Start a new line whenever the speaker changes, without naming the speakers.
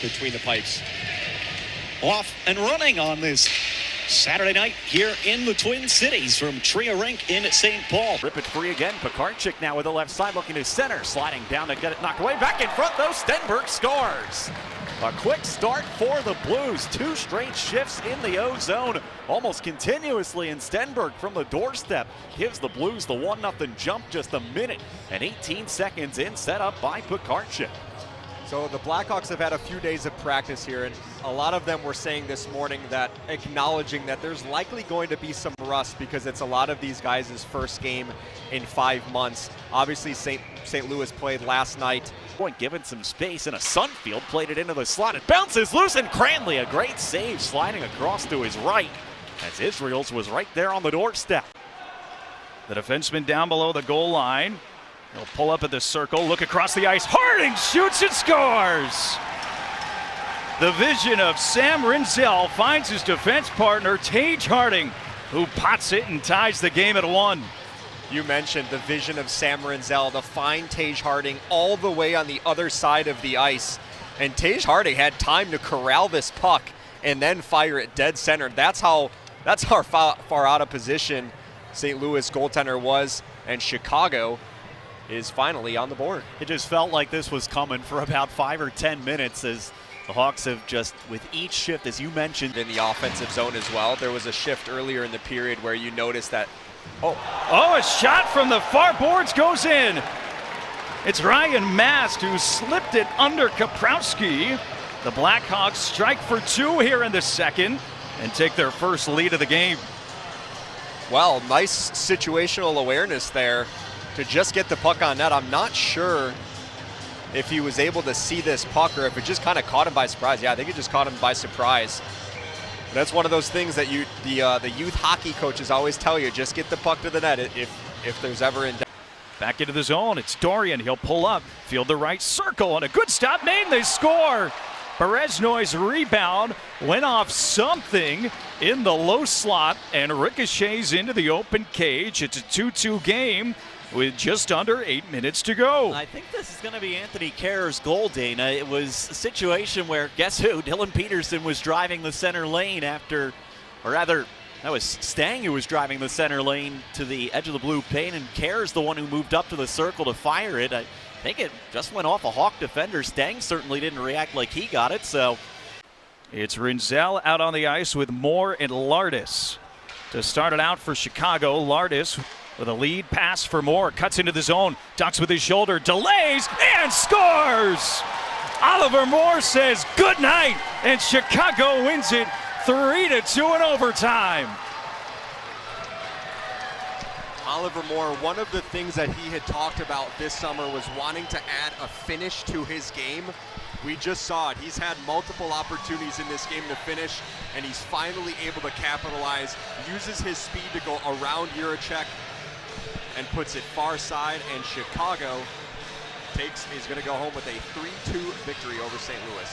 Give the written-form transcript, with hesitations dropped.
between the pipes.
Off and running on this Saturday night here in the Twin Cities from Tria Rink in St. Paul.
Rip it free again. Pekarczyk now with the left side looking to center. Sliding down to get it knocked away. Back in front though. Stenberg scores. A quick start for the Blues. 2 straight shifts in the O-zone almost continuously, and Stenberg from the doorstep gives the Blues the 1-0 jump just a minute and 18 seconds in, set up by Pekarczyk.
So the Blackhawks have had a few days of practice here, and a lot of them were saying this morning that acknowledging that there's likely going to be some rust because it's a lot of these guys' first game in 5 months. Obviously, St. Louis played last night.
Point given some space, and a Sunfield played it into the slot. It bounces loose, and Cranley, a great save, sliding across to his right as Israels was right there on the doorstep.
The defenseman down below the goal line. He'll pull up at the circle, look across the ice. Harding shoots and scores! The vision of Sam Rinzel finds his defense partner, Tage Harding, who pots it and ties the game at 1.
You mentioned the vision of Sam Rinzel to find Tage Harding all the way on the other side of the ice. And Tage Harding had time to corral this puck and then fire it dead center. That's how far out of position St. Louis goaltender was, and Chicago is finally on the board.
It just felt like this was coming for about 5 or 10 minutes as the Hawks have just, with each shift, as you mentioned,
in the offensive zone as well. There was a shift earlier in the period where you noticed that,
a shot from the far boards goes in. It's Ryan Mast who slipped it under Kaprowski. The Blackhawks strike for 2 here in the second and take their first lead of the game.
Well, nice situational awareness there to just get the puck on net. I'm not sure if he was able to see this puck or if it just kind of caught him by surprise. Yeah, I think it just caught him by surprise. But that's one of those things that the youth hockey coaches always tell you, just get the puck to the net if there's ever in doubt.
Back into the zone, it's Dorian. He'll pull up, field the right circle, and a good stop made, and they score. Bereznoy's rebound went off something in the low slot and ricochets into the open cage. It's a 2-2 game with just under 8 minutes to go.
I think this is going to be Anthony Kehrer's goal, Dana. It was a situation where, guess who? Dylan Peterson was driving the center lane after, or rather, that was Stang who was driving the center lane to the edge of the blue paint, and Kehrer's the one who moved up to the circle to fire it. I think it just went off a Hawk defender. Stang certainly didn't react like he got it, so.
It's Rinzel out on the ice with Moore and Lardis. To start it out for Chicago, Lardis with a lead pass for Moore, cuts into the zone, ducks with his shoulder, delays, and scores! Oliver Moore says good night, and Chicago wins it 3-2 in overtime.
Oliver Moore, one of the things that he had talked about this summer was wanting to add a finish to his game. We just saw it. He's had multiple opportunities in this game to finish, and he's finally able to capitalize, uses his speed to go around Juracek, and puts it far side, and Chicago is going to go home with a 3-2 victory over St. Louis.